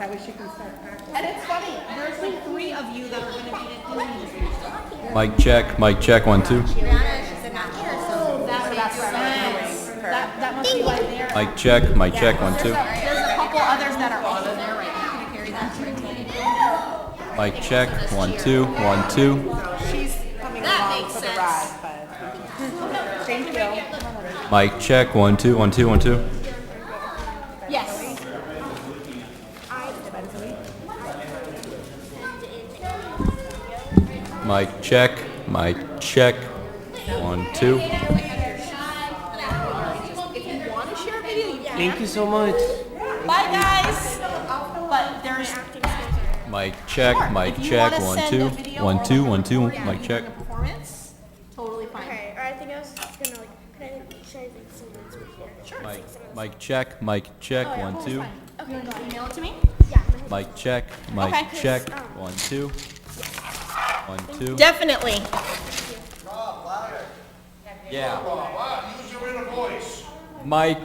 wish you could start practicing. And it's funny, there's like 3 of you that are going to be in Mic check, 1, 2. That makes sense. That must be why they're. Mic check, 1, 2. There's a couple others that are also there right now. Mic check, 1, 2, 1, 2. She's coming along for the ride, but thank you. Mic check, 1, 2, 1, 2, 1, 2. Yes. Mic check, 1, 2. Thank you so much. Bye, guys. But there's. Mic check, If you 1, wanna send 2. a video 1, or 2, a 1, 2. recording Mic check. during a performance, totally fine. Okay, or I think I was gonna like, could I should I like some notes with here? Sure. Mic check, 1, 2. Fine. Okay, you email it to me? Yeah. Mic check, Okay. 1, 2. 1, 2. Definitely. Yeah. Use your inner voice. Mic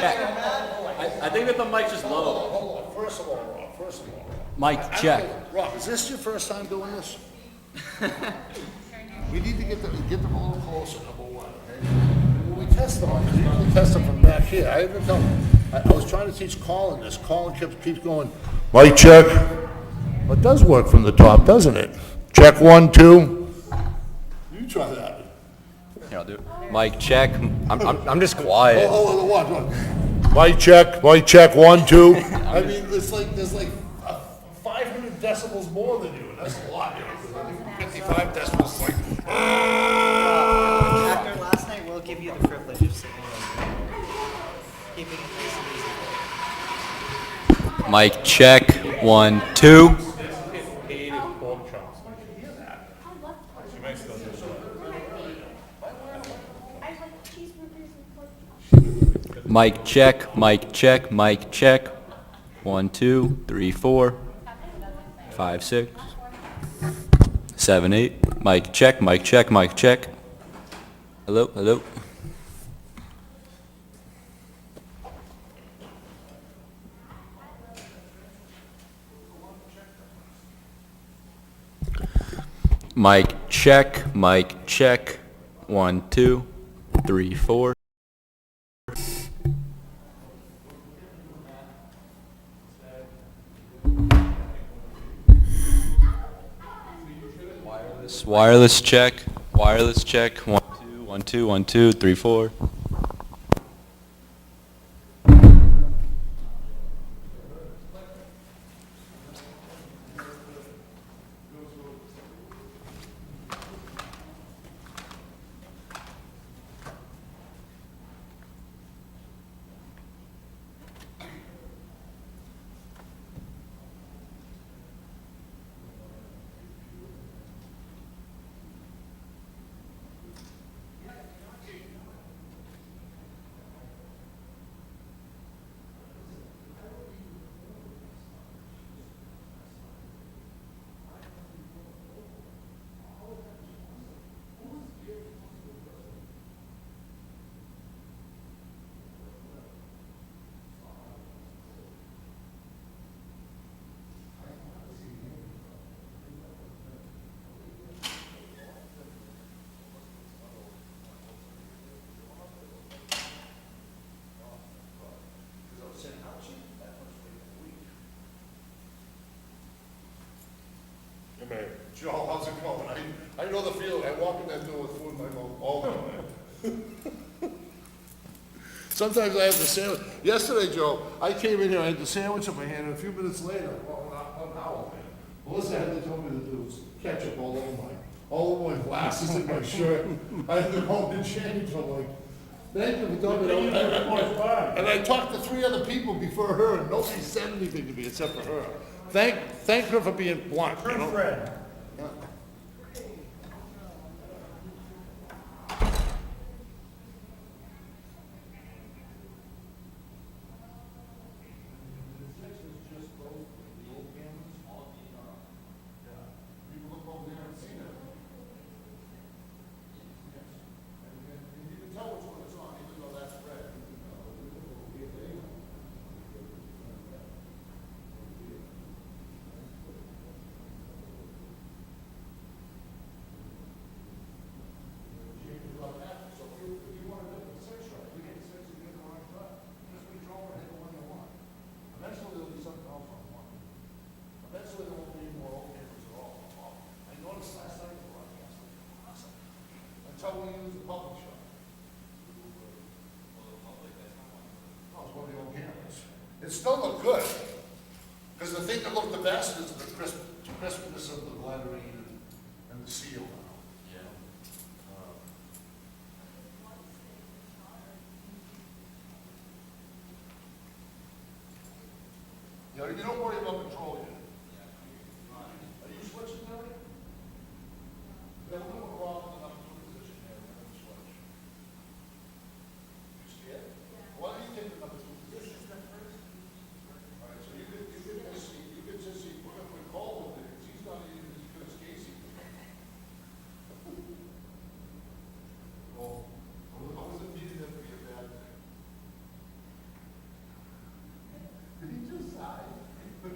check. I think that the mic's just low. Hold on, first of all, Rob, Mic check. Rob, is this your first time doing this? We need to get them a little closer, number one, okay? When we test them, we usually test them from back here. I even tell them, I was trying to teach Colin this. Colin keeps going, mic check. Well, it does work from the top, doesn't it? Check 1, 2. You try that. Here, I'll do it. Mic check. I'm just quiet. Oh, what? Mic check, 1, 2. I mean, it's like, there's like 500 decibels more than you, and that's a lot. 55 decibels, like, After last night, we'll give you the privilege of sitting in. Keeping it nice and easy. Mic check. 1, 2. Mic check, 1, 2, 3, 4, 5, 6, 7, 8. Mic check. Hello. Mic check, 1, 2, 3, 4. Wireless check. 1, 2, 1, 2, 3, 4. Hey, man, Joe, how's it going? I know the feeling. I walk in that door with food in my mouth all the time. Sometimes I have the sandwich. Yesterday, Joe, I came in here, I had the sandwich in my hand, and a few minutes later, well, not 1 hour, man, Melissa had to tell me to do ketchup all over my glasses and my shirt. I had to go home and change. I'm like, thank you for doing it. And I talked to 3 other people before her, and nobody said anything to me except for her. Thank her for being blunt, you know? Fred. It still looked good. Because the thing that looked the best is the crispness of the lettering and the seal. Yeah. You know, you don't worry about control yet. Are you switching already? Yeah, we're going wrong enough to position here, we're going to switch. You scared? Why don't you take the number 2 position? All right, so you could just see, we're going to put Cole in there, 'cause he's not even as good as Casey. Well, I wasn't meaning that to be a bad thing. Did he just sigh? Were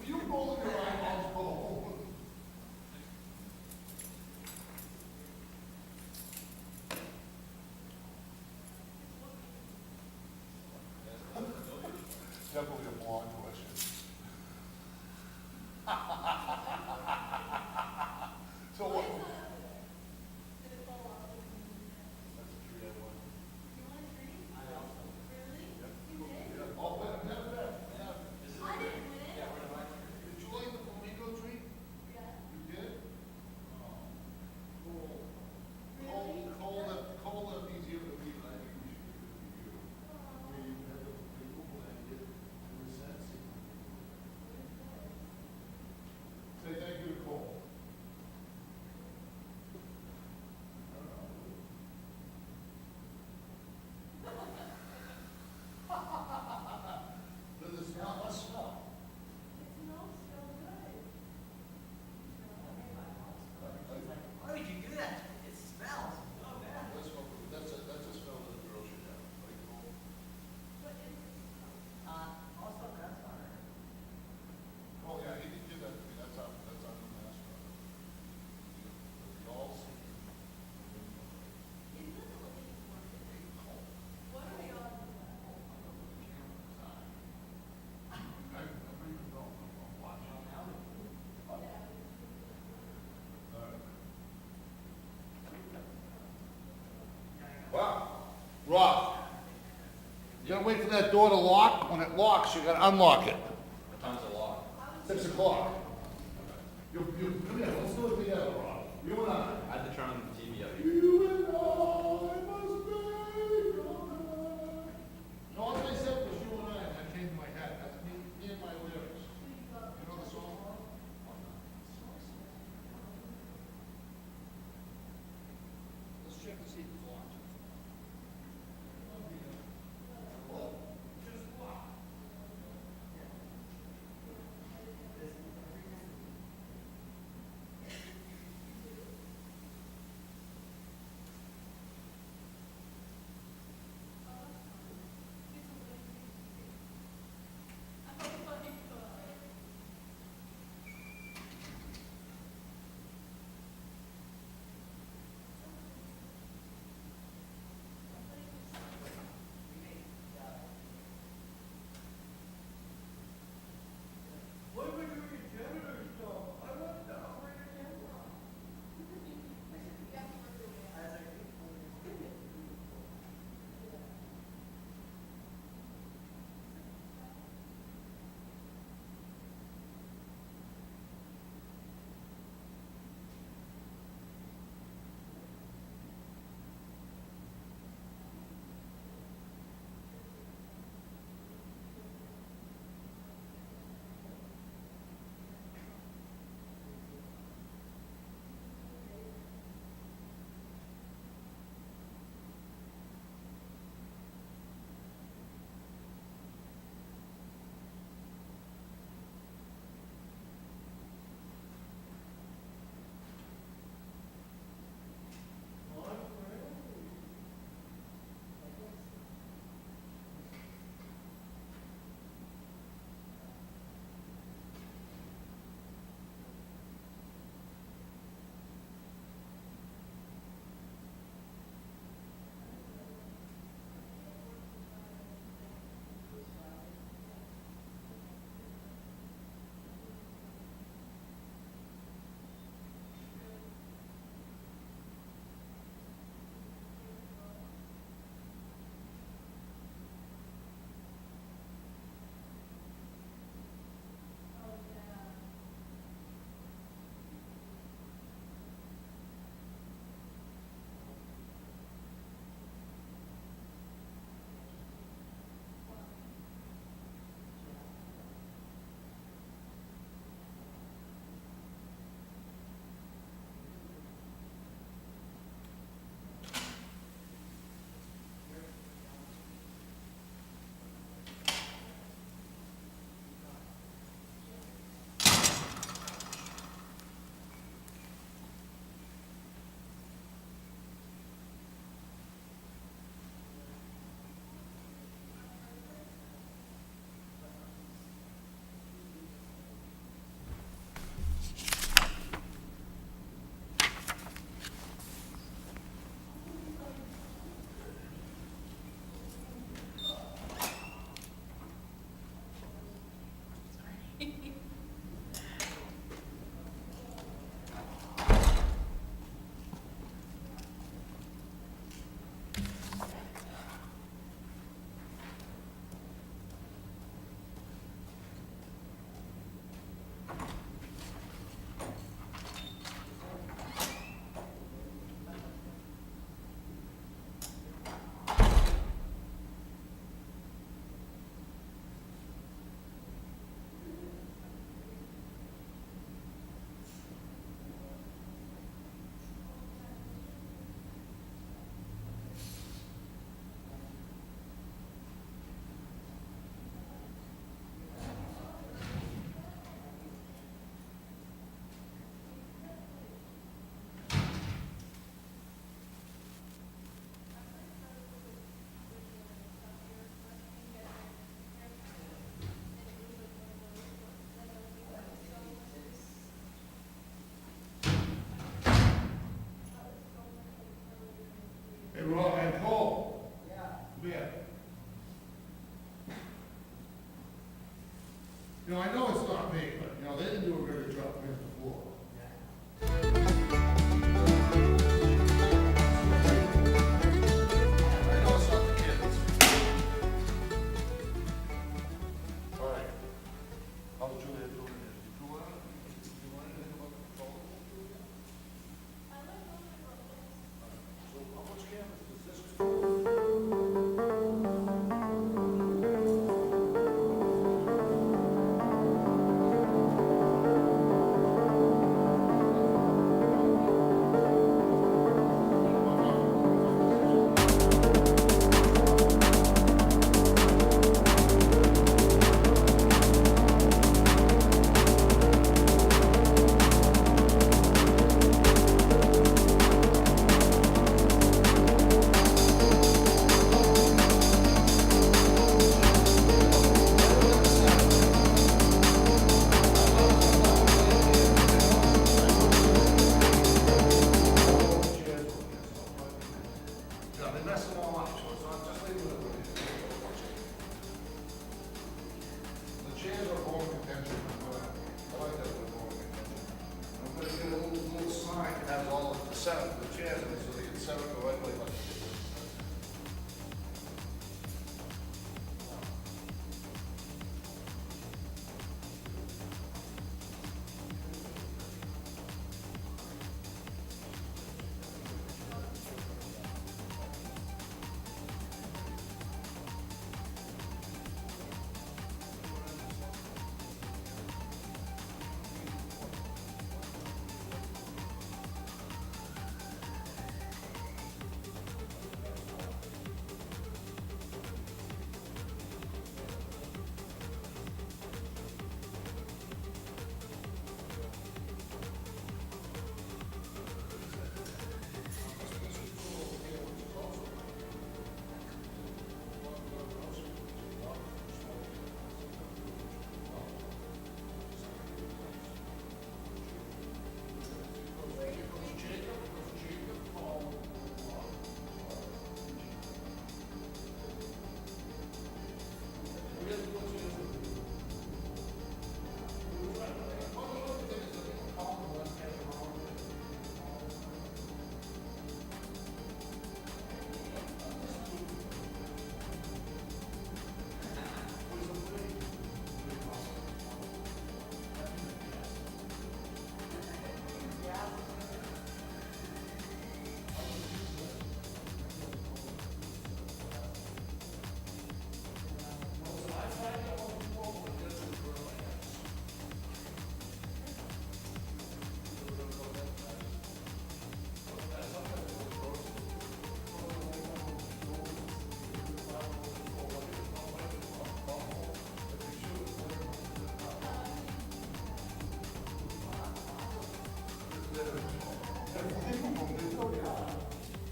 you rolling your eyeballs, Cole? Definitely a blonde question. So what? That's a tree I want. Yeah. Oh, wait, matter of fact, yeah. Did you like the flamingo tree? You did? Oh, cool. Cole left these here with me, but I think we should give it to you. Maybe you have the Google and get the sense. Say thank you to Cole. Does it smell? Let's smell. Why would you do that? It smells. That's what, that's a smell that a girl should have. Like, Cole? Also, that's fine. Oh, yeah, he did give that to me, that's on the mask. We all see. Wow. Rob, you gotta wait for that door to lock. When it locks, you gotta unlock it. What time's it lock? 6 o'clock. Come here, let's do it together, Rob. You and I. I had to turn the TV up. You and I must make a man. No, all I said was you and I, and that came to my head. That's me and my lyrics. You know the song? Let's check to see if it's locked. Rob, and Paul. Yeah. Come here. You know, I know it's not me, but, you know, they didn't do a very good job cleaning the floor. I know it's not the kids. All right. How's Julia doing? Did you want anything about the control? So how much cameras does this? Yeah, they mess them all up, so it's not just leave it the way it is. The chairs are going contention, but I like that they're going contention. I'm gonna get a little sign that has all of the setup of the chairs in it, so they can set up the right way like they did.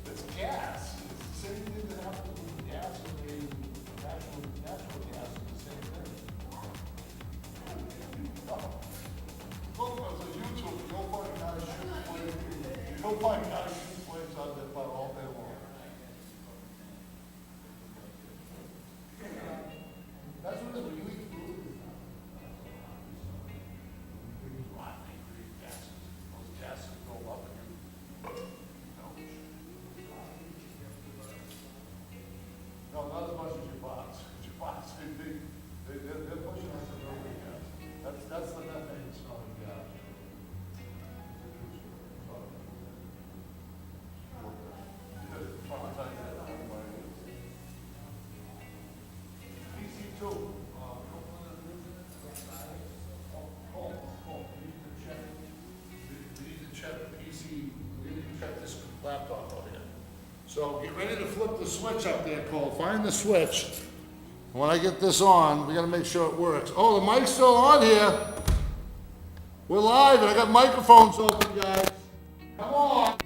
It's gas. It's the same thing that happens with gas and natural gas is the same thing. Go to YouTube, you'll find guys shooting flames. You'll find guys shooting flames out there about all day long. That's what it is when you eat food. Those gases go up and no, not as much as your box. Your box, they're pushing us to go with gas. That's the methane smelling gas. PC two. We need to check PC, we need to check this laptop out here. So get ready to flip the switch up there, Cole. Find the switch. When I get this on, we gotta make sure it works. Oh, the mic's still on here. We're live and I got microphones open, guys. Come on.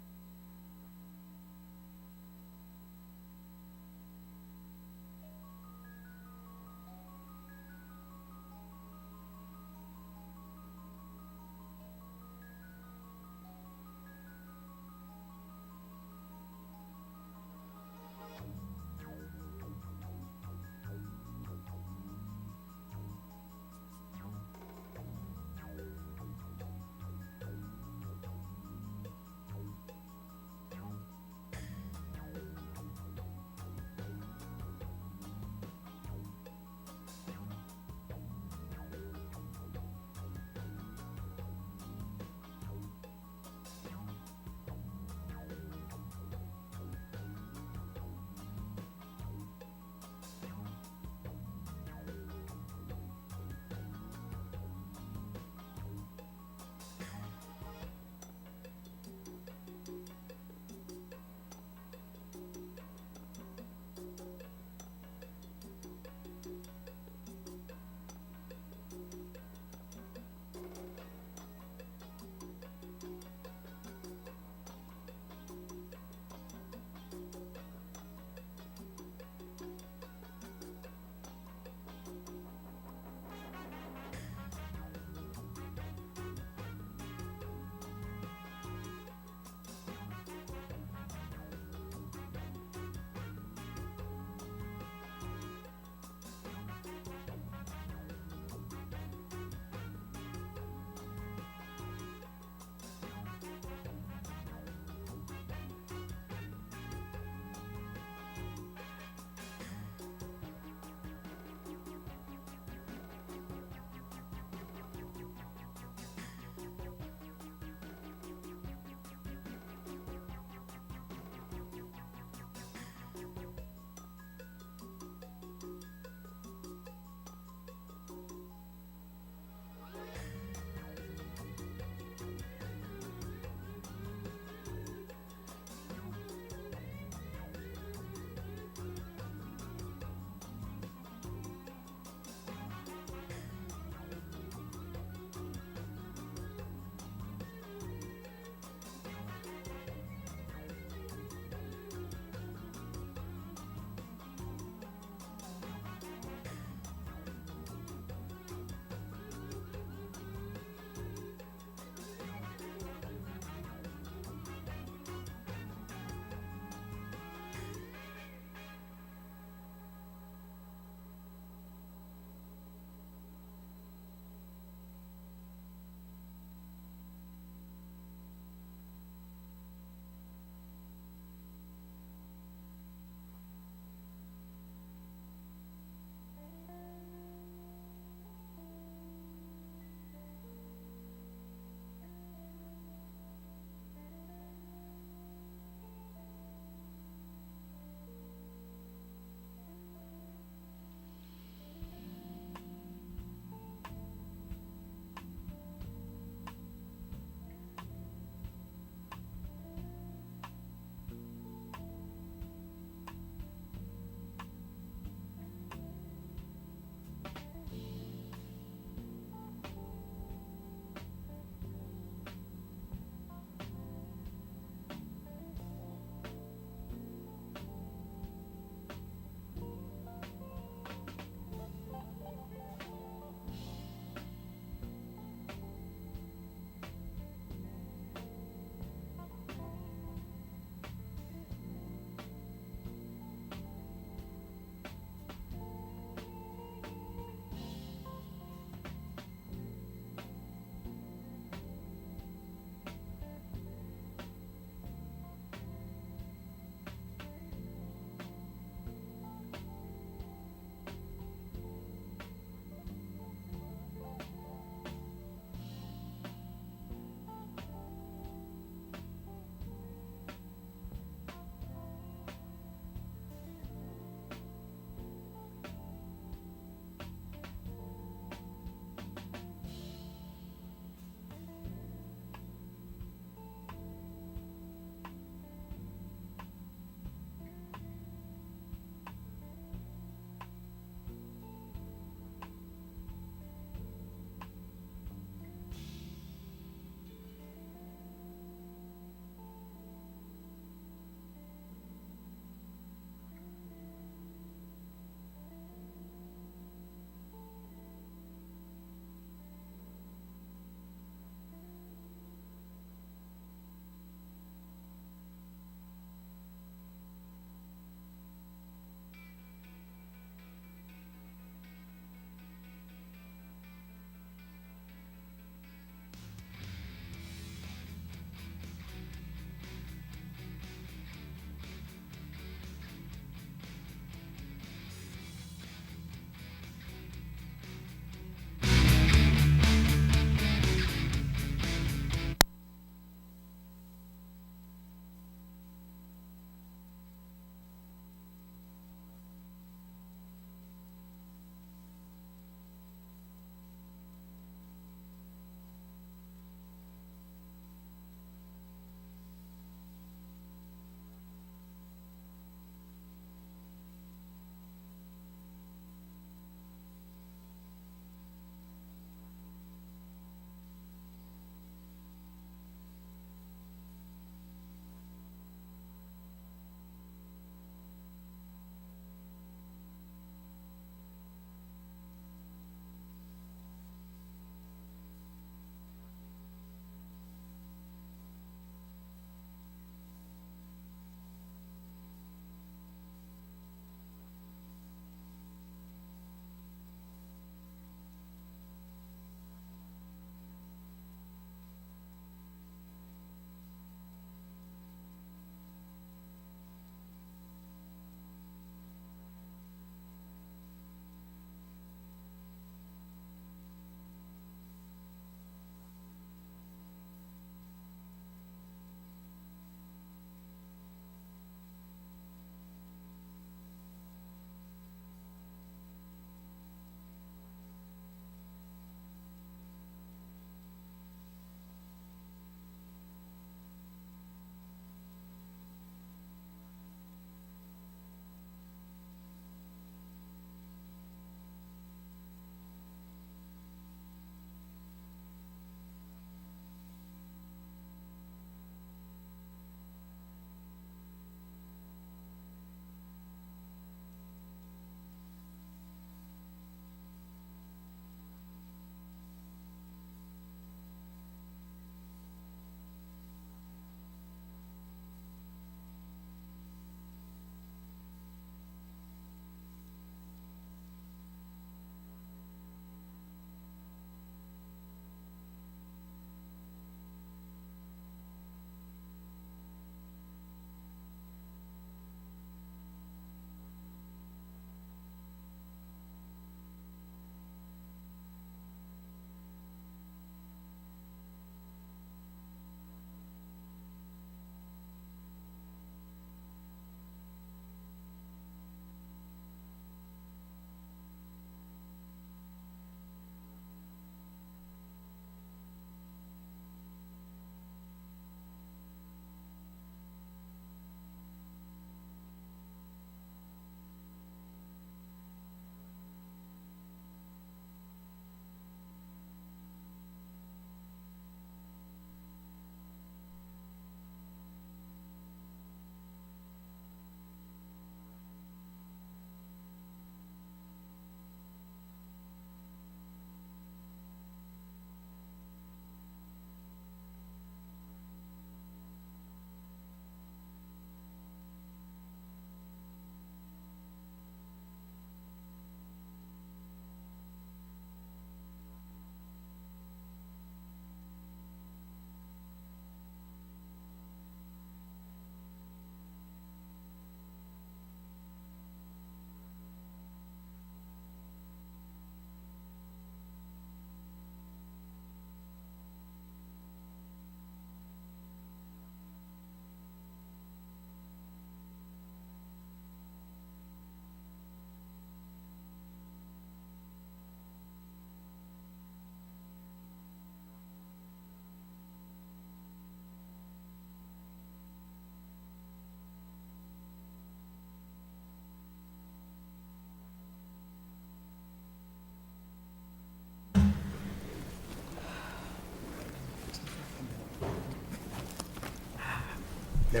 I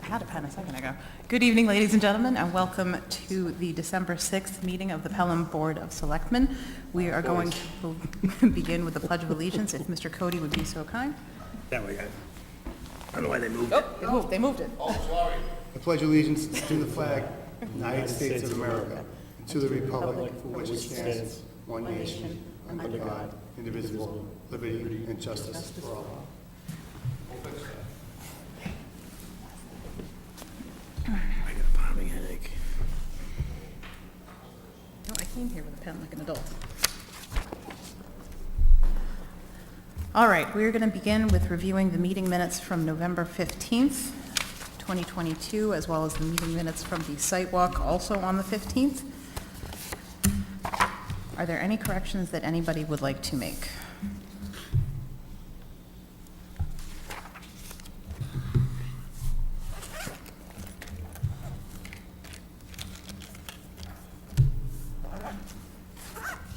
had a pen a second ago. Good evening, ladies and gentlemen, and welcome to the December 6th meeting of the Pelham Board of Selectmen. We are going to begin with the Pledge of Allegiance, if Mr. Cody would be so kind. That way, I don't know why they moved. Oh, they moved it. I pledge allegiance to the flag of the United States of America, and to the republic for which it stands, one nation, under God, indivisible, liberty and justice for all. I got a pounding headache. No, I came here with a pen like an adult. All right, we're going to begin with reviewing the meeting minutes from November 15th, 2022, as well as the meeting minutes from the site walk also on the 15th. Are there any corrections that anybody would like to make?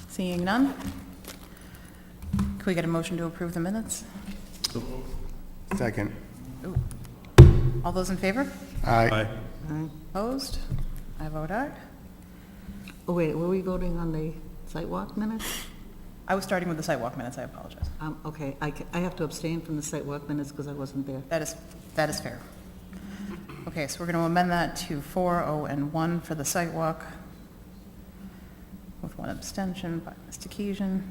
Seeing none? Can we get a motion to approve the minutes? Second. All those in favor? Aye. Opposed? I vote aye. Oh, wait, were we voting on the sidewalk minutes? I was starting with the sidewalk minutes, I apologize. Okay, I have to abstain from the sidewalk minutes because I wasn't there. That is fair. Okay, so we're going to amend that to 4, 0, and 1 for the sidewalk, with one abstention by Mr. Keesian.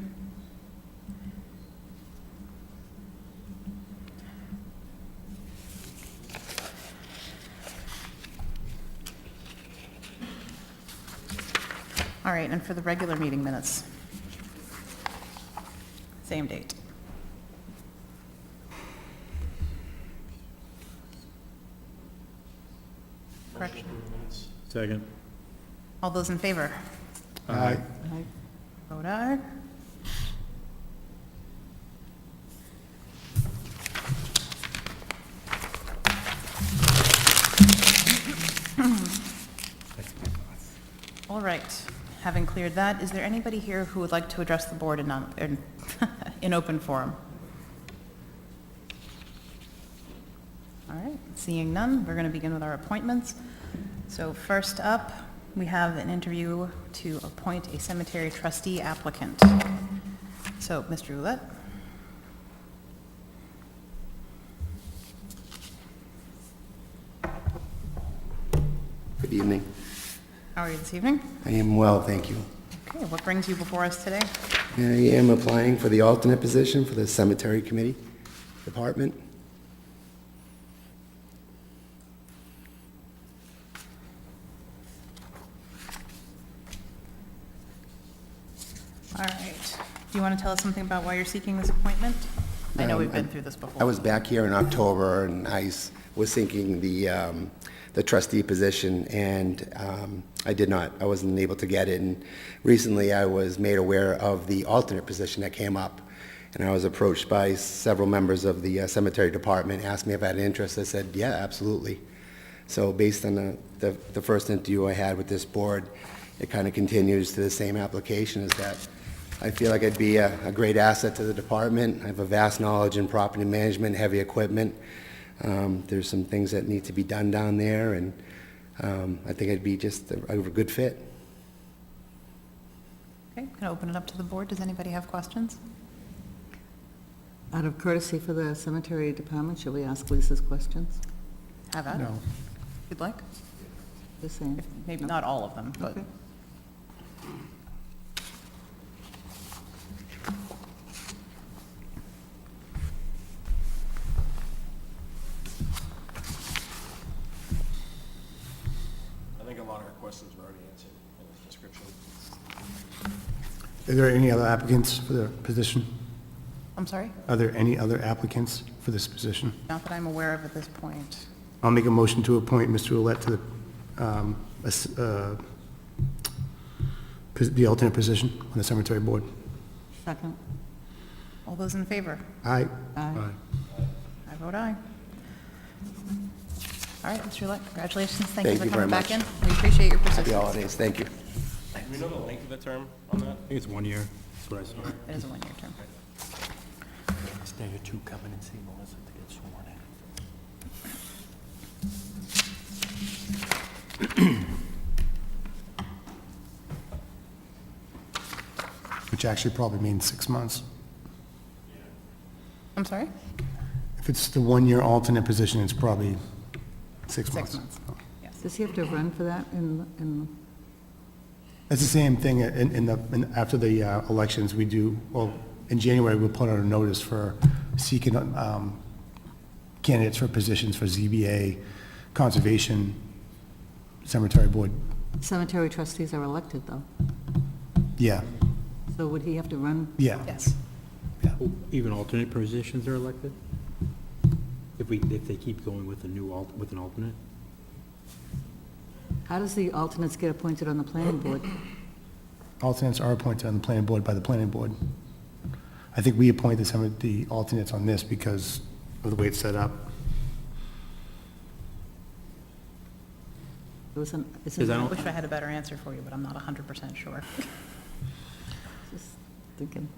All right, and for the regular meeting minutes, same date. Correction. Second. All those in favor? Aye. Vote aye. All right, having cleared that, is there anybody here who would like to address the board in open forum? All right, seeing none, we're going to begin with our appointments. So first up, we have an interview to appoint a cemetery trustee applicant. So, Mr. Roulette? Good evening. How are you this evening? I am well, thank you. Okay, what brings you before us today? I am applying for the alternate position for the Cemetery Committee Department. All right. Do you want to tell us something about why you're seeking this appointment? I know we've been through this before. I was back here in October, and I was seeking the trustee position, and I wasn't able to get it. And recently, I was made aware of the alternate position that came up, and I was approached by several members of the cemetery department, asked me if I had interest. I said, yeah, absolutely. So based on the first interview I had with this board, it kind of continues to the same application, is that I feel like I'd be a great asset to the department. I have a vast knowledge in property management, heavy equipment. There's some things that need to be done down there, and I think I'd be just a good fit. Okay, going to open it up to the board. Does anybody have questions? Out of courtesy for the cemetery department, should we ask Lisa's questions? Have at it. No. If you'd like. Just saying. Maybe not all of them, but. Okay. I think a lot of our questions were already answered in the description. Are there any other applicants for the position? I'm sorry? Are there any other applicants for this position? Not that I'm aware of at this point. I'll make a motion to appoint Mr. Ouellette to the alternate position on the cemetery board. Second. All those in favor? Aye. Aye. I vote aye. All right, Mr. Roulette, congratulations. Thank you Thank for you coming very back much. in. We appreciate your Happy persistence. holidays, thank you. Do we know the length of the term on that? I think it's 1 year. That's what I saw. It is a one-year term. Stay or two coming and see Melissa to get sworn in. Which actually probably means 6 months. I'm sorry? If it's the one-year alternate position, it's probably 6 months. 6 months. Yes. Does he have to run for that in, It's the same thing after the elections, we do, well, in January, we'll put out a notice for seeking candidates for positions for ZBA, Conservation, Cemetery Board. cemetery trustees are elected, though? Yeah, So would he have to run? yeah. Yes. Even alternate positions are elected? If they keep going with with an alternate? How does the alternates get appointed on the planning board? Alternates are appointed on the planning board by the planning board. I think we appoint the alternates on this because of the way it's set up. It was an, Is isn't that I all? wish I had a better answer for you, but I'm not 100% sure. just thinking.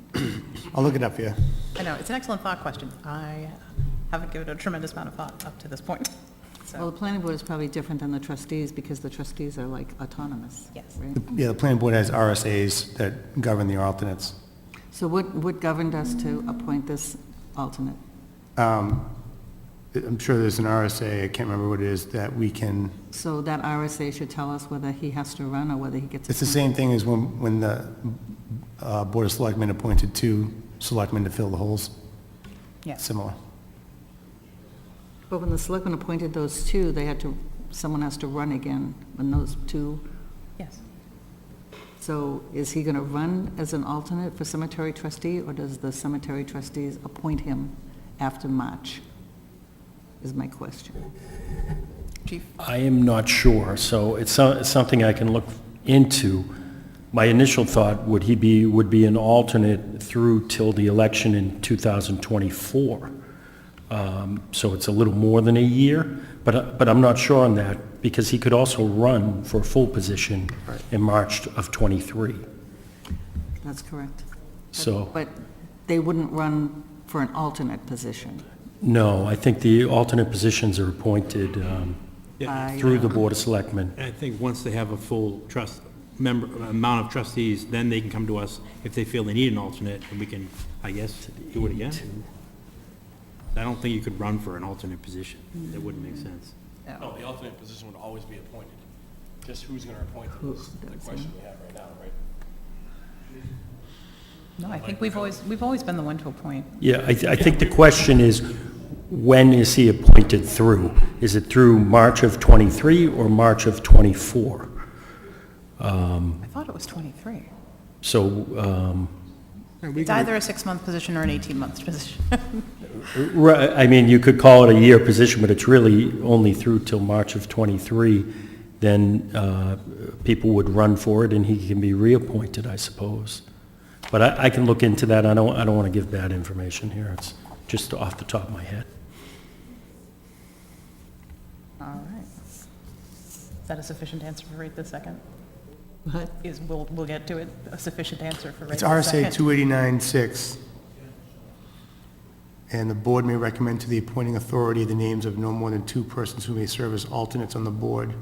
I'll look it up for you. I know, it's an excellent thought question. I haven't given it a tremendous amount of thought up to this point. Well, So, the planning board is probably different than the trustees because the trustees are like autonomous. Yes. Right? Yeah, the planning board has RSAs that govern the alternates. So what governed us to appoint this alternate? I'm sure there's an RSA, I can't remember what it is, that we can, So that RSA should tell us whether he has to run or whether he gets. it's the same thing as when the Board of Selectmen appointed 2 selectmen to fill the holes. yes. Similar. But when the selectmen appointed those 2, they had to, someone has to run again when those 2. Yes. So is he going to run as an alternate for cemetery trustee, or does the cemetery trustees appoint him after March? Is my question. Chief? I am not sure, so it's something I can look into. My initial thought would be an alternate through till the election in 2024. So it's a little more than a year, but I'm not sure on that, because he could also run for a full position in March of '23. That's correct. So, But they wouldn't run for an alternate position. no, I think the alternate positions are appointed by, through the Board of Selectmen. And I think once they have a full amount of trustees, then they can come to us if they feel they need an alternate, and we can, I guess, do it again. I don't think you could run for an alternate position. That wouldn't make sense. No, the alternate position would always be appointed. Just who's gonna appoint them is the question we have right now, right? No, I think we've always been the one to appoint. Yeah, I think the question is, when is he appointed through? Is it through March of '23 or March of '24? I thought it was 23. So, It's either a 6-month position or an 18-month position. I mean, you could call it a year position, but it's really only through till March of '23. Then people would run for it, and he can be reappointed, I suppose. But I can look into that. I don't want to give bad information here. It's just off the top of my head. All right. Is that a sufficient answer for right this second? what? We'll get to it, a sufficient answer for right It's this RSA second? 289-6. And the board may recommend to the appointing authority the names of no more than 2 persons who may serve as alternates on the board.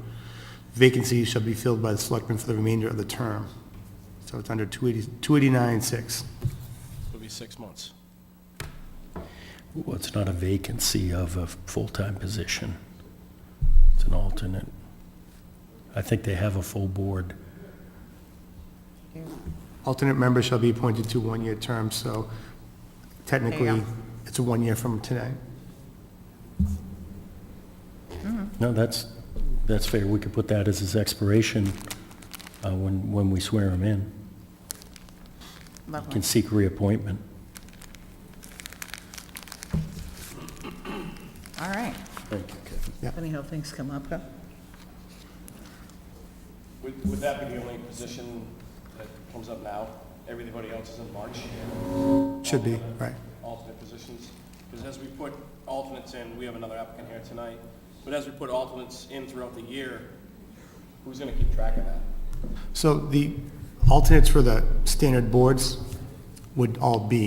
Vacancies shall be filled by the selectmen for the remainder of the term. So it's under 289-6. It'll be 6 months. Well, it's not a vacancy of a full-time position. It's an alternate. I think they have a full board. Alternate members shall be appointed to 1-year terms, so technically, go. it's a 1 year from today. No, that's fair. We could put that as his expiration when we swear him in. Lovely. Can seek reappointment. All right. Thank you, Kevin. Funny how things come up, huh? Would that be the only position that comes up now? Everybody else is in March? Should be, right. Alternate positions? Because as we put alternates in, we have another applicant here tonight, but as we put alternates in throughout the year, who's gonna keep track of that? So the alternates for the standard boards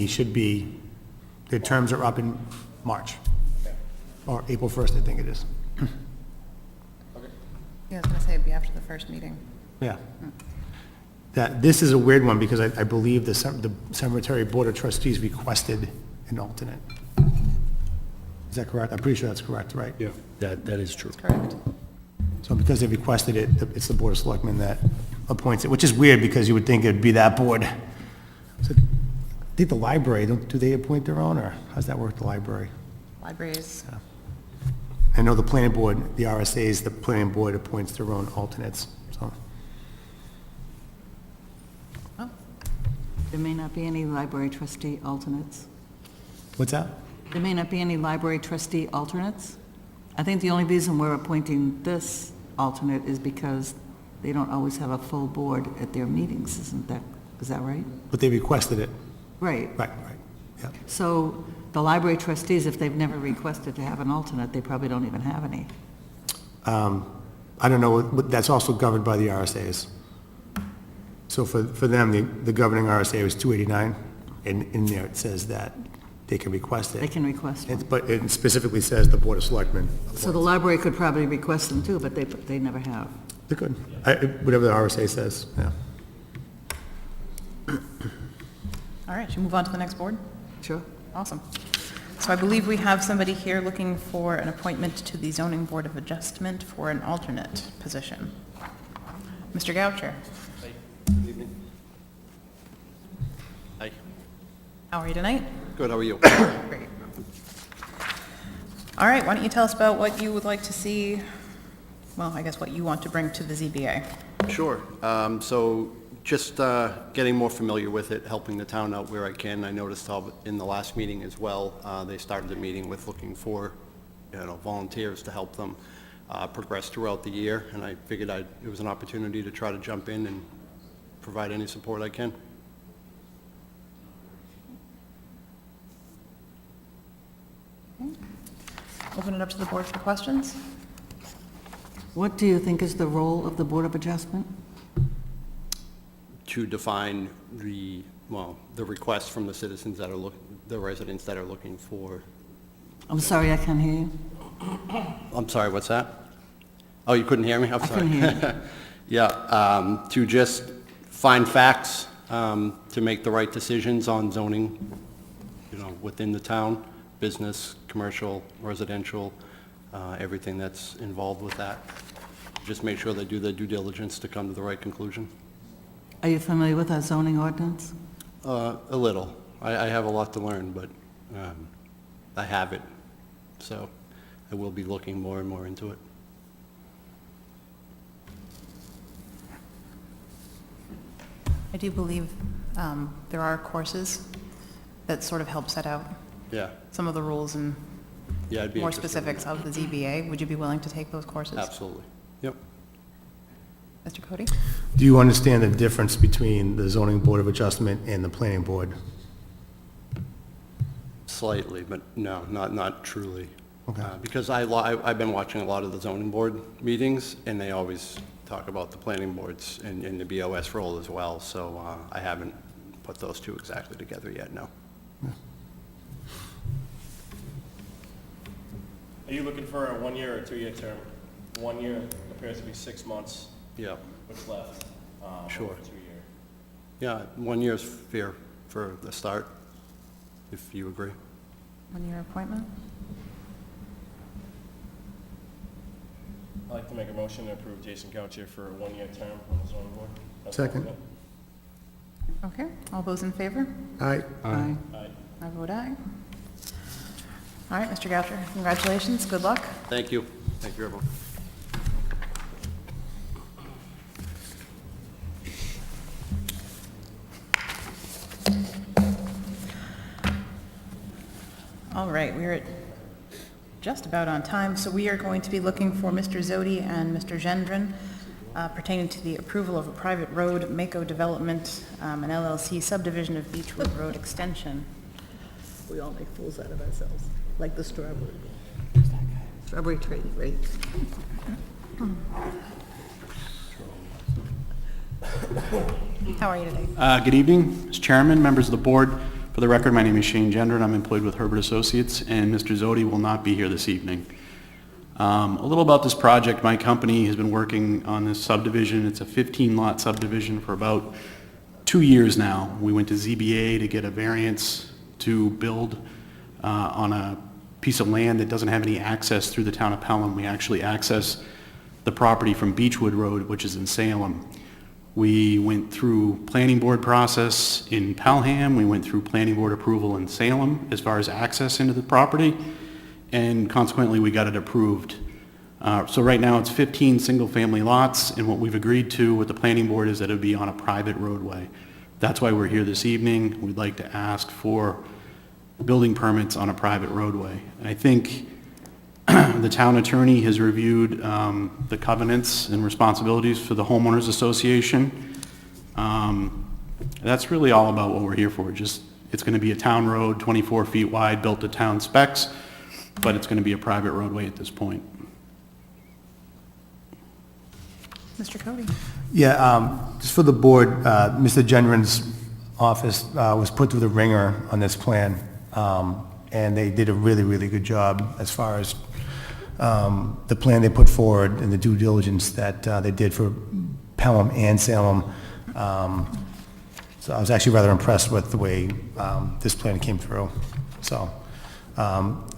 should be, their terms are up in March. Okay. or April 1st, I think it is. Yeah, I was gonna say it'd be after the first meeting. Yeah. This is a weird one, because I believe the Cemetery Board of Trustees requested an alternate. Is that correct? I'm pretty sure that's correct, right? Yeah. That is true. Correct. So because they requested it, it's the Board of Selectmen that appoints it, which is weird, because you would think it'd be that board. So, I think the library, do they appoint their own, or how's that work, the library? Libraries. I know the planning board, the RSA's, the planning board appoints their own alternates, so. Oh, There may not be any library trustee alternates. What's that? There may not be any library trustee alternates. I think the only reason we're appointing this alternate is because they don't always have a full board at their meetings, is that right? But they requested it. Right. Right, yeah. So the library trustees, if they've never requested to have an alternate, they probably don't even have any. I don't know, but that's also governed by the RSA's. So for them, the governing RSA was 289, and in there it says that they can request They it. can request one. But it specifically says the Board of Selectmen. So the library could probably request them too, but they never have. They could, whatever the RSA says, yeah. all right, should we move on to the next board? Sure. Awesome. So I believe we have somebody here looking for an appointment to the Zoning Board of Adjustment for an alternate position. Mr. Goucher, Good evening. Hi. how are you tonight? Good, how are you? Great. All right, why don't you tell us about what you would like to see, well, I guess what you want to bring to the ZBA. Sure. So just getting more familiar with it, helping the town out where I can. I noticed how in the last meeting as well, they started the meeting with looking for, volunteers to help them progress throughout the year, and I figured it was an opportunity to try to jump in and provide any support I can. Open it up to the board for questions. What do you think is the role of the Board of Adjustment? To define the requests from the citizens that are the residents that are looking for. I'm sorry, I can't hear you. I'm sorry, what's that? Oh, you couldn't hear me? I'm I sorry. couldn't hear you. Yeah, to just find facts, to make the right decisions on zoning, within the town, business, commercial, residential, everything that's involved with that. Just make sure they do their due diligence to come to the right conclusion. Are you familiar with our zoning ordinance? A little. I have a lot to learn, but I have it, so I will be looking more and more into it. I do believe there are courses that sort of help set out Yeah. some of the rules and Yeah, I'd be more interested in specifics that. of the ZBA. Would you be willing to take those courses? Absolutely. Yep. Mr. Cody? Do you understand the difference between the Zoning Board of Adjustment and the Planning Board? Slightly, but no, not truly. Okay. Because I've been watching a lot of the zoning board meetings, and they always talk about the planning boards and the BOS role as well, so I haven't put those two exactly together yet, no. Are you looking for a 1 year or 2 year term? 1 year appears to be 6 months. Yeah, What's left? Sure. 2 year. yeah, 1 year is fair for the start, if you agree. One-year appointment? I'd like to make a motion to approve Jason Couch for a 1 year term on the zoning board. That's Second. all. Okay, all those in favor? Aye. Aye. Aye. I vote aye. All right, Mr. Goucher, congratulations, good luck. Thank you. Thank you, everyone. All right, we're at just about on time, so we are going to be looking for Mr. Zodi and Mr. Gendron pertaining to the approval of a private road, Mako Development, an LLC subdivision of Beechwood Road Extension. We all make fools out of ourselves, like the strawberry. Strawberry tree, right? How are you today? Good evening, Mr. Chairman, members of the board. For For the record, my name is Shane Gendron. I'm employed with Herbert Associates, and Mr. Zodi will not be here this evening. A little about this project. My company has been working on this subdivision. It's a 15-lot subdivision for about 2 years now. We went to ZBA to get a variance to build on a piece of land that doesn't have any access through the town of Pelham. We actually access the property from Beechwood Road, which is in Salem. We went through planning board process in Pelham. We went through planning board approval in Salem as far as access into the property, and consequently we got it approved. So right now it's 15 single-family lots, and what we've agreed to with the planning board is that it would be on a private roadway. That's why we're here this evening. We'd like to ask for building permits on a private roadway. And I think the town attorney has reviewed the covenants and responsibilities for the homeowners association. That's really all about what we're here for. Just, it's going to be a town road, 24 feet wide, built to town specs, but it's going to be a private roadway at this point. Mr. Cody? Yeah, just for the board, Mr. Gendron's office was put through the ringer on this plan, and they did a really, really good job as far as the plan they put forward and the due diligence that they did for Pelham and Salem. So I was actually rather impressed with the way this plan came through. So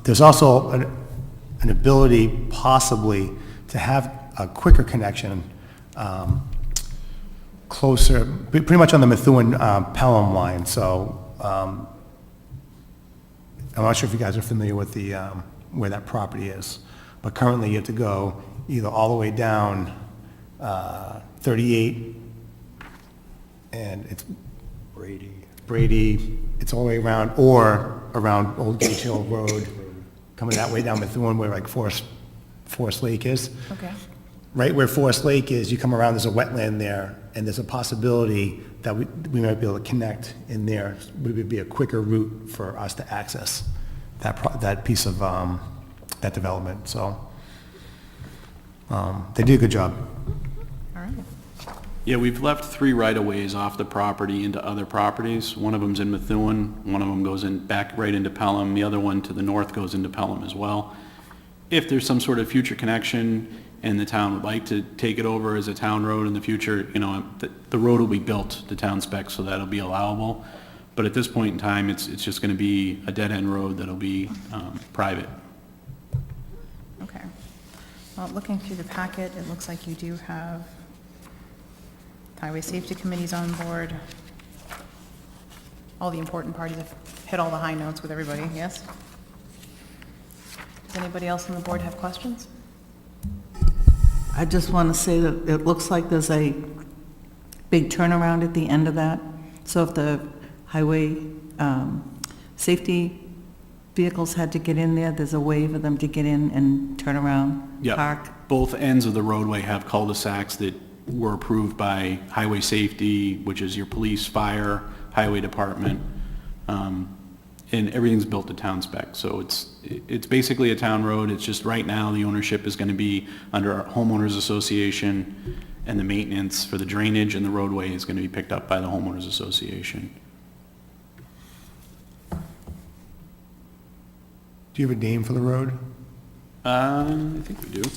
there's also an ability possibly to have a quicker connection closer, pretty much on the Methuen-Pelham line. So I'm not sure if you guys are familiar with the where that property is, but currently you have to go either all the way down 38, and it's Brady, it's all the way around, or around Old Gage Hill Road, coming that way down Methuen where like Forest Lake is. Okay. Right where Forest Lake is, you come around, there's a wetland there, and there's a possibility that we might be able to connect in there. It would be a quicker route for us to access that piece of that development. So they did a good job. All right. Yeah, we've left 3 right-of-ways off the property into other properties. One of them's in Methuen, one of them goes in back right into Pelham, the other one to the north goes into Pelham as well. If there's some sort of future connection and the town would like to take it over as a town road in the future, you know, the road will be built to town specs, so that'll be allowable. But at this point in time, it's just going to be a dead-end road that'll be private. Okay. Well, looking through the packet, it looks like you do have Highway Safety Committee's on board. All the important parties have hit all the high notes with everybody, yes? Does anybody else on the board have questions? I just want to say that it looks like there's a big turnaround at the end of that. So if the highway safety vehicles had to get in there, there's a way for them to get in and turn around, Yeah, park. both ends of the roadway have cul-de-sacs that were approved by highway safety, which is your police, fire, highway department, and everything's built to town spec. So it's basically a town road. It's just right now the ownership is going to be under our homeowners association, and the maintenance for the drainage and the roadway is going to be picked up by the homeowners association. Do you have a name for the road? I think we do.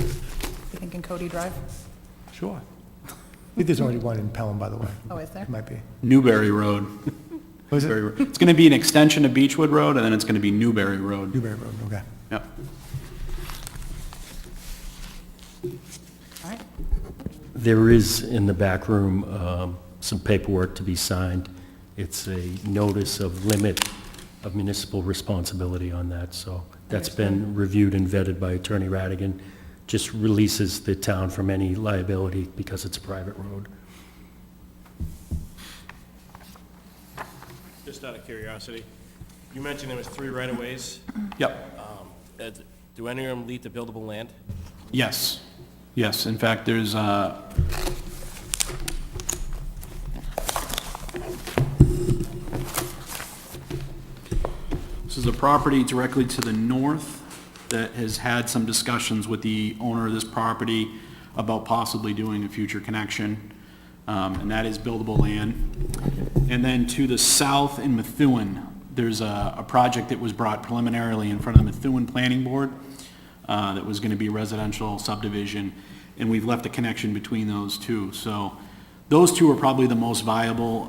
You thinking Cody Drive? Sure. I think there's already one in Pelham, by the way. Oh, is there? It might be. Newberry Road. What is it? It's going to be an extension of Beechwood Road, and then it's going to be Newberry Road. Newberry Road, okay. Yep. All right. There is in the back room some paperwork to be signed. It's a notice of limit of municipal responsibility on that, so that's been reviewed and vetted by Attorney Radigan. Just releases the town from any liability because it's a private road. Just out of curiosity, you mentioned there was 3 right-of-ways. Yep. Do any of them lead to buildable land? Yes. Yes, in fact, there's this is a property directly to the north that has had some discussions with the owner of this property about possibly doing a future connection. and that is buildable land. And then to the south in Methuen, there's a project that was brought preliminarily in front of the Methuen Planning Board that was going to be a residential subdivision, and we've left a connection between those two. So those two are probably the most viable.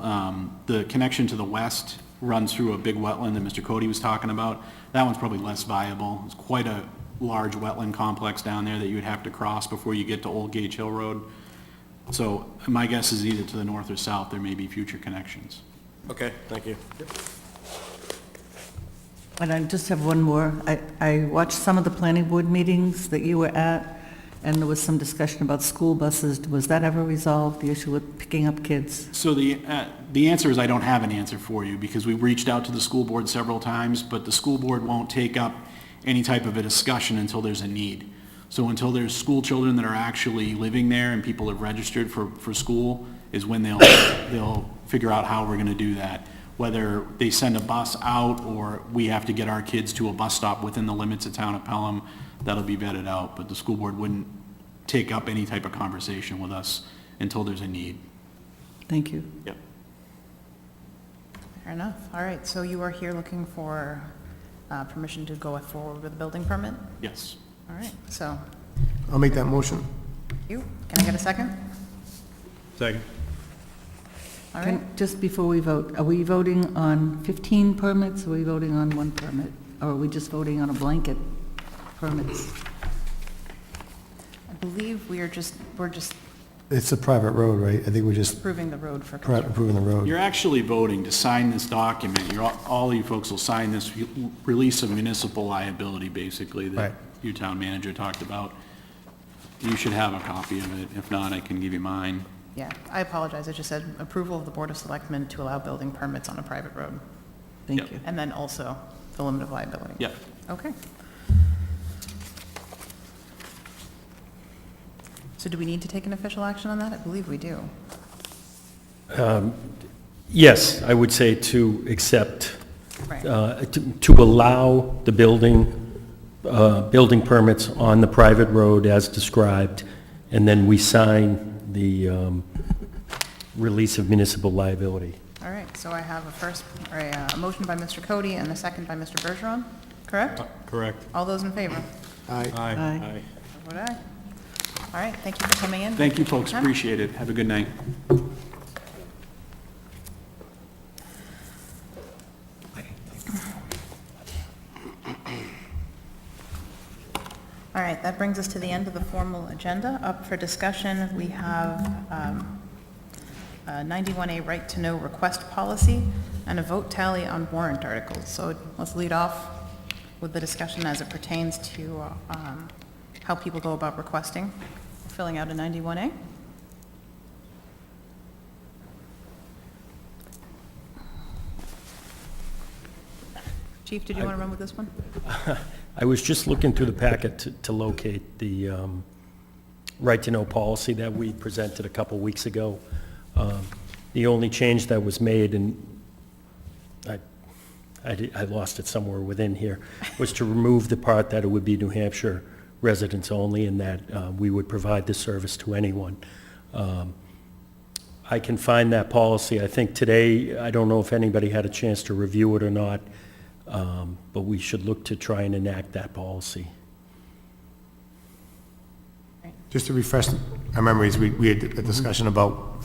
The connection to the west runs through a big wetland that Mr. Cody was talking about. That one's probably less viable. It's quite a large wetland complex down there that you would have to cross before you get to Old Gage Hill Road. So my guess is either to the north or south, there may be future connections. Okay, thank you. And I just have one more. I watched some of the planning board meetings that you were at, and there was some discussion about school buses. Was that ever resolved, the issue with picking up kids? So the answer is I don't have an answer for you, because we reached out to the school board several times, but the school board won't take up any type of a discussion until there's a need. So until there's school children that are actually living there and people have registered for school is when they'll figure out how we're gonna do that. Whether they send a bus out or we have to get our kids to a bus stop within the limits of town of Pelham, that'll be vetted out, but the school board wouldn't take up any type of conversation with us until there's a need. Thank you. Yep. Fair enough. All right, so you are here looking for permission to go forward with a building permit? Yes. All right, so, I'll make that motion. you, can I get a second? Second. All right, Just before we vote, are we voting on 15 permits, or are we voting on one permit? Or are we just voting on a blanket permits? I believe we're just It's a private road, right? I think we're just approving the road for construction. approving the road. You're actually voting to sign this document. All you folks will sign this release of municipal liability, basically, Right. that your town manager talked about. You should have a copy of it. If not, I can give you mine. Yeah, I apologize, I just said approval of the Board of Selectmen to allow building permits on a private road, Thank Yep. you. and then also the limit of liability. Yep. Okay. So do we need to take an official action on that? I believe we do. Yes, I would say to accept, Right. to allow the building permits on the private road as described, and then we sign the release of municipal liability. All right, so I have a motion by Mr. Cody and a second by Mr. Bergeron, correct? Correct. All those in favor? Aye. Aye. Vote aye. All right, thank you for coming in. Thank you, folks. Time. Appreciate it. Have a good night. All right, that brings us to the end of the formal agenda. Up for discussion, we have a 91A right to know request policy and a vote tally on warrant articles. So let's lead off with the discussion as it pertains to how people go about requesting, filling out a 91A. Chief, did you want to run with this one? I was just looking through the packet to locate the right-to-know policy that we presented a couple weeks ago. The only change that was made, and I lost it somewhere within here, was to remove the part that it would be New Hampshire residents only, and that we would provide the service to anyone. I can find that policy. I think today, I don't know if anybody had a chance to review it or not, but we should look to try and enact that policy. Just to refresh our memories, we had a discussion about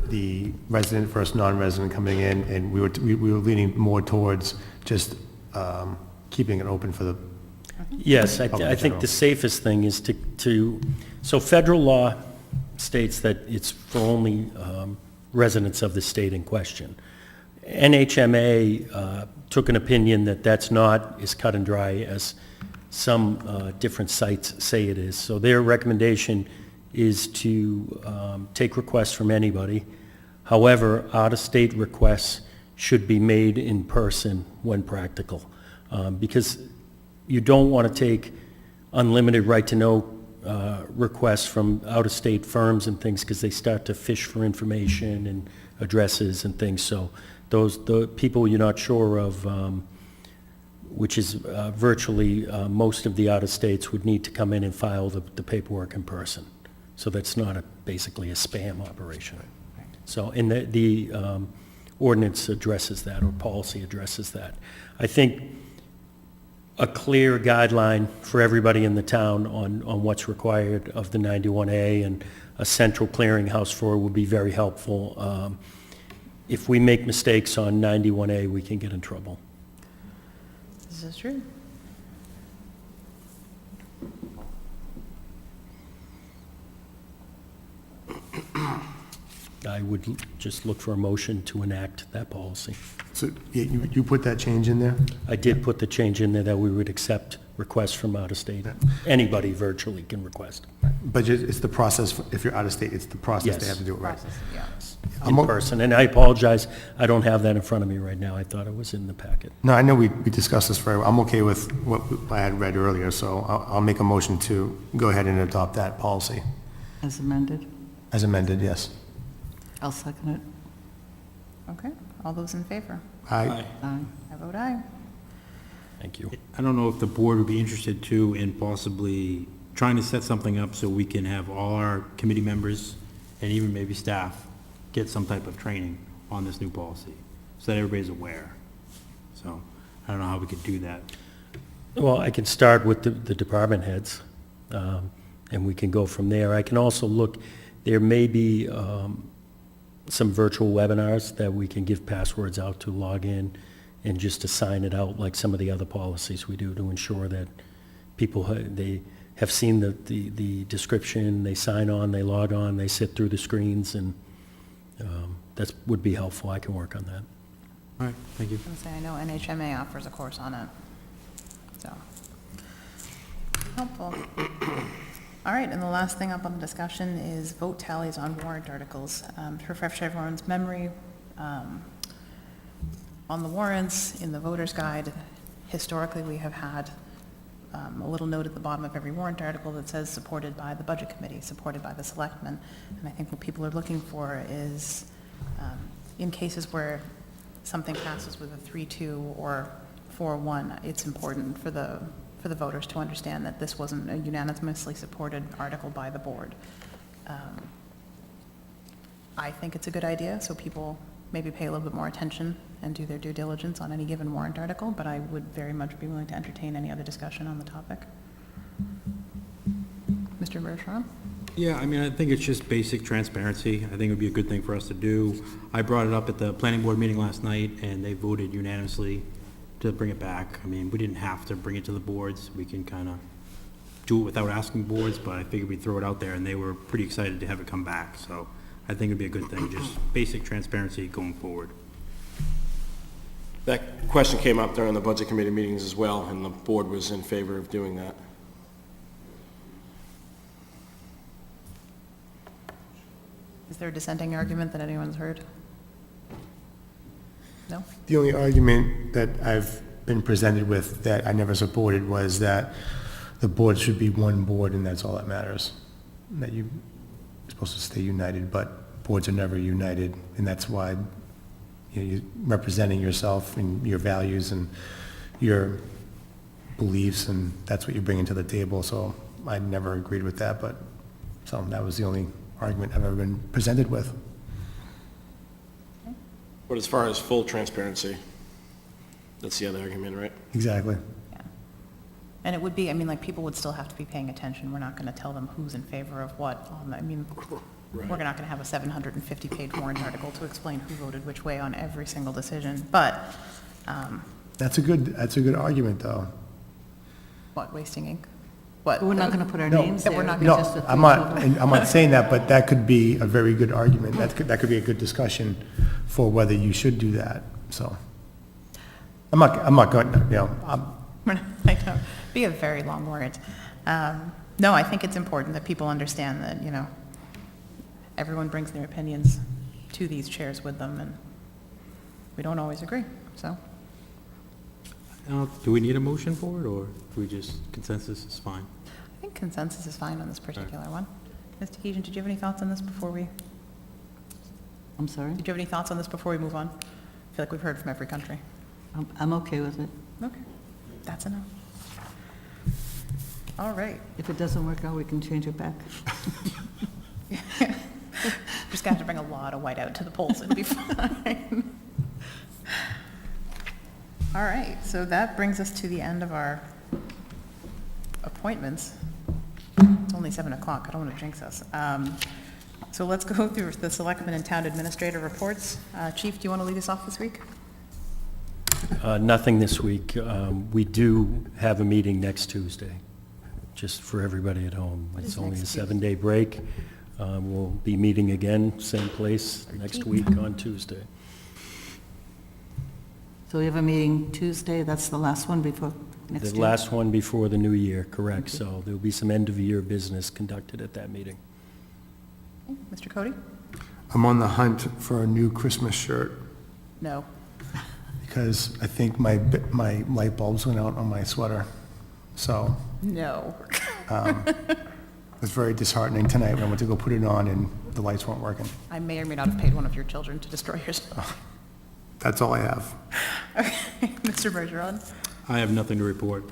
the resident versus non-resident coming in, and we were leaning more towards just keeping it open for the Yes, I Public think general. the safest thing is so federal law states that it's for only residents of the state in question. NHMA took an opinion that that's not as cut and dry as some different sites say it is. So their recommendation is to take requests from anybody. However, out-of-state requests should be made in person when practical, because you don't want to take unlimited right-to-know requests from out-of-state firms and things, because they start to fish for information and addresses and things. So the people you're not sure of, which is virtually most of the out-of-states, would need to come in and file the paperwork in person. So that's not basically a spam operation. So, and the ordinance addresses that, or policy addresses that. I think a clear guideline for everybody in the town on what's required of the 91A and a central clearinghouse for it would be very helpful. If we make mistakes on 91A, we can get in trouble. This is true. I would just look for a motion to enact that policy. So yeah, you put that change in there? I did put the change in there that we would accept requests from out of state. Anybody virtually can request. But it's the process, if you're out of state, it's the process they Yes. have to do it right. Process, yeah. In person, and I apologize, I don't have that in front of me right now. I thought it was in the packet. No, I know we discussed this very well. I'm okay with what I had read earlier, so I'll make a motion to go ahead and adopt that policy. As amended? As amended, yes. I'll second it. Okay, all those in favor? Aye. Aye. I vote aye. Thank you. I don't know if the board would be interested too in possibly trying to set something up so we can have all our committee members and even maybe staff get some type of training on this new policy, so that everybody's aware. So, I don't know how we could do that. Well, I can start with the department heads, and we can go from there. I can also look, there may be some virtual webinars that we can give passwords out to log in and just to sign it out like some of the other policies we do to ensure that people, they have seen the description, they sign on, they log on, they sit through the screens, and that would be helpful. I can work on that. All right, thank you. I was gonna say, I know NHMA offers a course on it, so. Helpful. All right, and the last thing up on the discussion is vote tallies on warrant articles. To refresh everyone's memory, on the warrants, in the voter's guide, historically, we have had a little note at the bottom of every warrant article that says supported by the Budget Committee, supported by the Selectmen. And I think what people are looking for is, in cases where something passes with a 3-2 or 4-1, it's important for the voters to understand that this wasn't a unanimously supported article by the board. I think it's a good idea, so people maybe pay a little bit more attention and do their due diligence on any given warrant article, but I would very much be willing to entertain any other discussion on the topic. Mr. Bergeron? Yeah, I mean, I think it's just basic transparency. I think it would be a good thing for us to do. I brought it up at the planning board meeting last night, and they voted unanimously to bring it back. I mean, we didn't have to bring it to the boards. We can kind of do it without asking boards, but I figured we'd throw it out there, and they were pretty excited to have it come back. So I think it'd be a good thing, just basic transparency going forward. That question came up during the Budget Committee meetings as well, and the board was in favor of doing that. Is there a dissenting argument that anyone's heard? No? The only argument that I've been presented with that I never supported was that the board should be one board, and that's all that matters. That you're supposed to stay united, but boards are never united, and that's why you're representing yourself and your values and your beliefs, and that's what you're bringing to the table. So I never agreed with that, but so that was the only argument I've ever been presented with. But as far as full transparency, that's the other argument, right? Exactly. Yeah. And it would be, I mean, like, people would still have to be paying attention. We're not going to tell them who's in favor of what. I mean, we're not going to have a 750-page warrant article to explain who voted which way on every single decision. But, That's a good argument, though. what, wasting ink? What? We're not going to put our No. names That there. we're not No, gonna just a I'm not saying that, but that could be a very good argument. That could be a good discussion for whether you should do that, so. I'm not going, I know, be a very long warrant. No, I think it's important that people understand that, you know, everyone brings their opinions to these chairs with them, and we don't always agree, so. Do we need a motion for it, or do we just, consensus is fine? I think consensus is fine on this particular one. Mr. Keegan, did you have any thoughts on this before we, I'm sorry? did you have any thoughts on this before we move on? I feel like we've heard from every country. I'm okay with it. Okay, that's enough. All right. If it doesn't work out, we can change it back. Just gonna have to bring a lot of white out to the polls, it'll be fine. All right, so that brings us to the end of our appointments. It's only 7 o'clock, I don't want to jinx us. So let's go through the selectmen and town administrator reports. Chief, do you want to lead us off this week? Nothing this week. We do have a meeting next Tuesday, just for everybody at home. It's only a 7-day break. We'll be meeting again, same place, next week on Tuesday. So we have a meeting Tuesday, that's the last one before next year? The last one before the new year, correct. So there'll be some end-of-year business conducted at that meeting. Okay, Mr. Cody? I'm on the hunt for a new Christmas shirt No. because I think my light bulbs went out on my sweater. So No. it was very disheartening tonight when I went to go put it on and the lights weren't working. I may or may not have paid one of your children to destroy yours. That's all I have. Okay, Mr. Bergeron? I have nothing to report.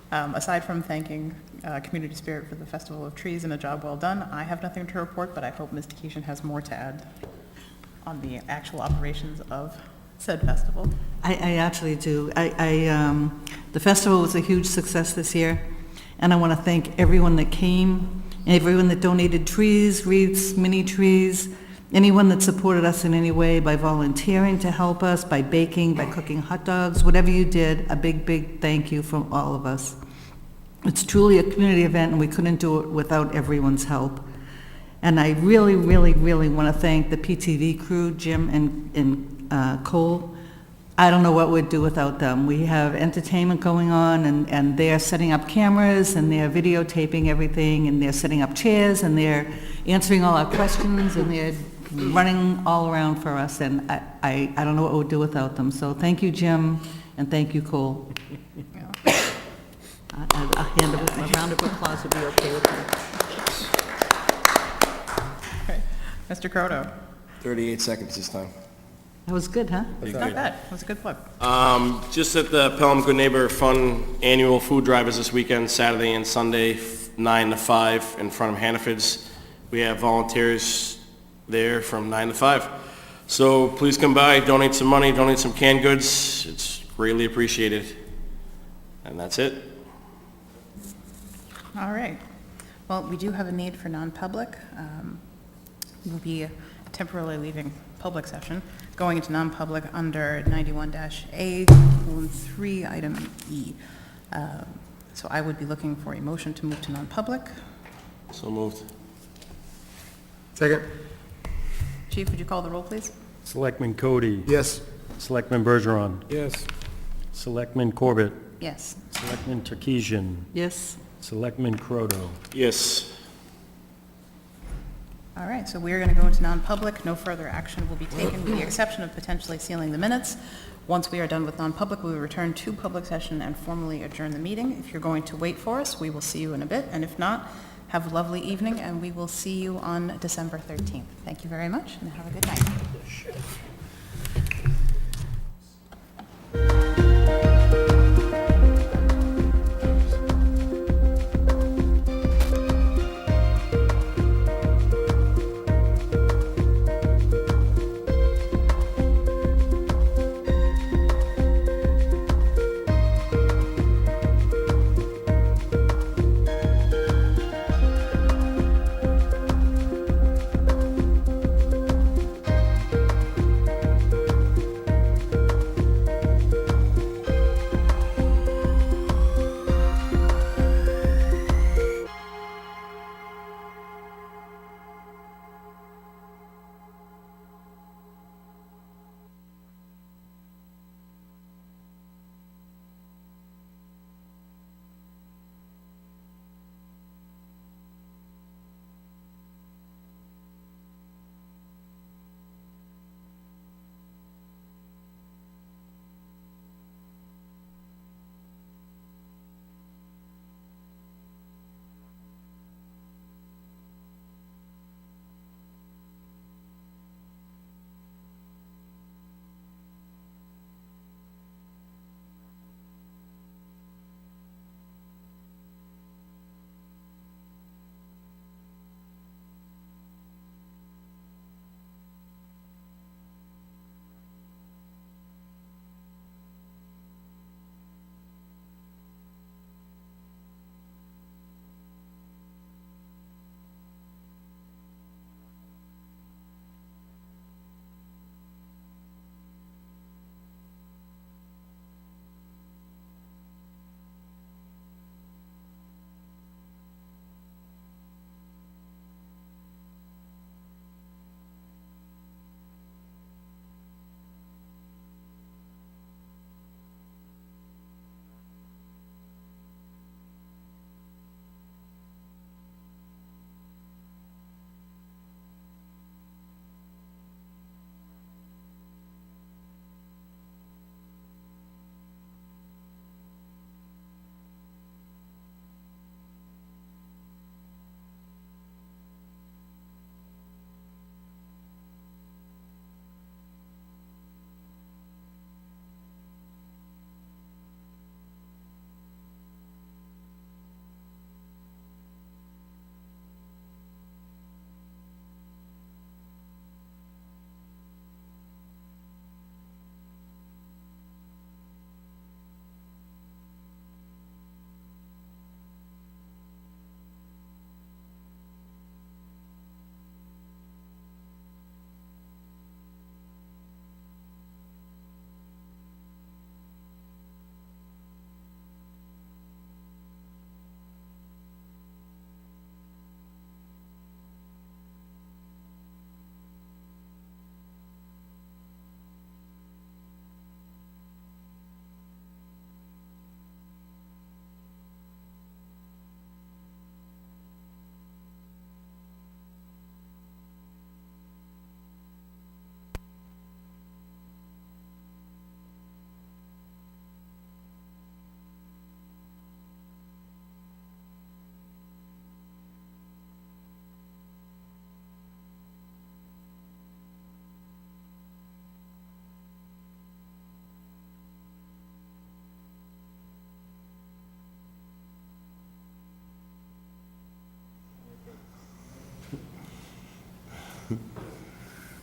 Aside from thanking Community Spirit for the Festival of Trees and a job well done, I have nothing to report, but I hope Ms. Keeshan has more to add on the actual operations of said festival. I actually do. The festival was a huge success this year, and I want to thank everyone that came, everyone that donated trees, wreaths, mini trees, anyone that supported us in any way by volunteering to help us, by baking, by cooking hot dogs, whatever you did, a big, big thank you from all of us. It's truly a community event, and we couldn't do it without everyone's help. And I really, really, really want to thank the PTV crew, Jim and Cole. I don't know what we'd do without them. We have entertainment going on, and they're setting up cameras, and they're videotaping everything, and they're setting up chairs, and they're answering all our questions, and they're running all around for us, and I don't know what we'd do without them. So thank you, Jim, and thank you, Cole. A round of applause would be okay with me. Okay. Mr. Croto? 38 seconds this time. That was good, huh? It's not bad. It was a good plug. Just at the Pelham Good Neighbor Fun annual food drive is this weekend, Saturday and Sunday, 9 to 5 in front of Hannaford's. We have volunteers there from 9 to 5. So please come by, donate some money, donate some canned goods. It's greatly appreciated. And that's it. All right. Well, we do have a need for non-public. We'll be temporarily leaving public session, going into non-public under 91-A:3, item E. So I would be looking for a motion to move to non-public. So moved. Second? Chief, would you call the roll, please? Selectman Cody? Yes. Selectman Bergeron? Yes. Selectman Corbett? Yes. Selectman Terkeesian? Yes. Selectman Croto? Yes. All right, so we're going to go into non-public. No further action will be taken with the exception of potentially sealing the minutes. Once we are done with non-public, we will return to public session and formally adjourn the meeting. If you're going to wait for us, we will see you in a bit, and if not, have a lovely evening, and we will see you on December 13th. Thank you very much, and have a good night.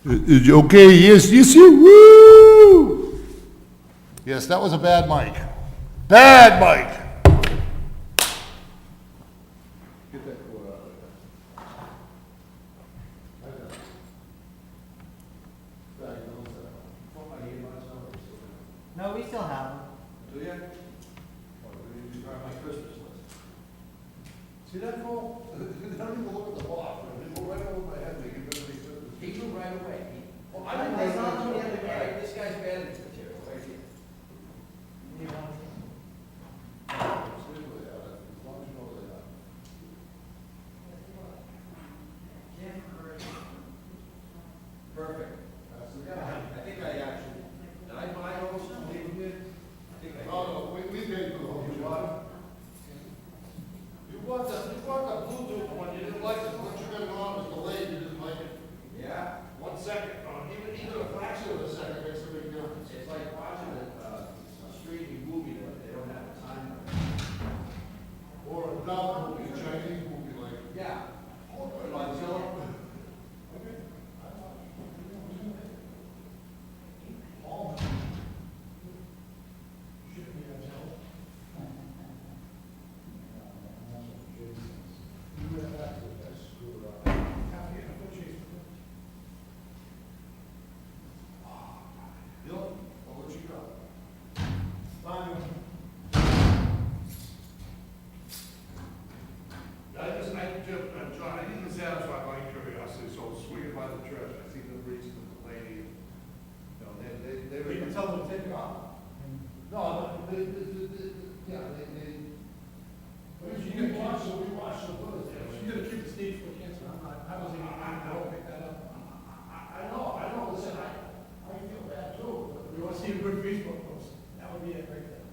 Okay, yes, woo! Yes, that was a bad mic. Bad mic! Get that cord out of there. No, we still have them. Do you? My Christmas list. See that, Cole? They don't even look at the box. They go right over my head. They give everybody Christmas. He knew right away. Well, I didn't know saw that. him the other day. This guy's bad at material, right here. Perfect. I think I actually, did I buy those and leave them here? I think I did. No, we paid for the whole. You bought the Bluetooth one, you didn't like it, what you got it on was delayed, you didn't like it. Yeah. 1 second, even a fraction of a second makes a big difference. It's like watching a streaming movie that they don't have a timer. Or a dog movie, a Chinese movie like. Yeah. Godzilla. John, I didn't satisfy my curiosity, so swinging by the church, I see the priest and the lady, you know, they. You can tell them to take it off. No, yeah, we watch the footage. You gotta keep the stage for cancer, I wasn't even, I don't pick that up. I know, listen, I feel bad too. We wanna see a good Facebook post, that would be a great thing.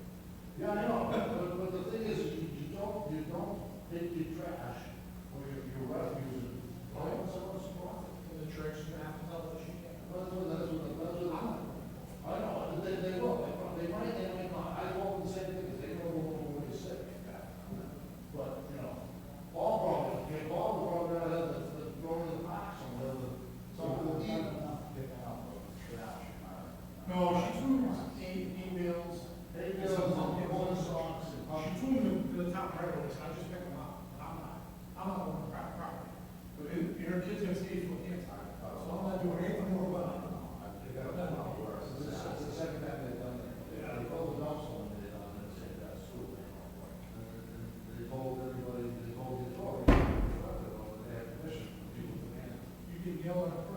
Yeah, I know, but the thing is, you don't take your trash, or your refuse, and, oh, what's wrong? The church is gonna have to tell us she can't. That's what, I know, they will, they might, I told them the same thing, because they know when we're sick. But, you know, all problems, all the problems, the throwing in the box, or something will eat. No, she threw emails, one socks, she threw them to the top priorities, I just picked them up. I'm not on the property. But her kid's gonna stay for cancer, so I'm not doing anything more about it. It's the second time they've done that. Yeah, they called the dumps one, they said that's school. They told everybody, they told the authorities, they had permission for people to. You can yell at a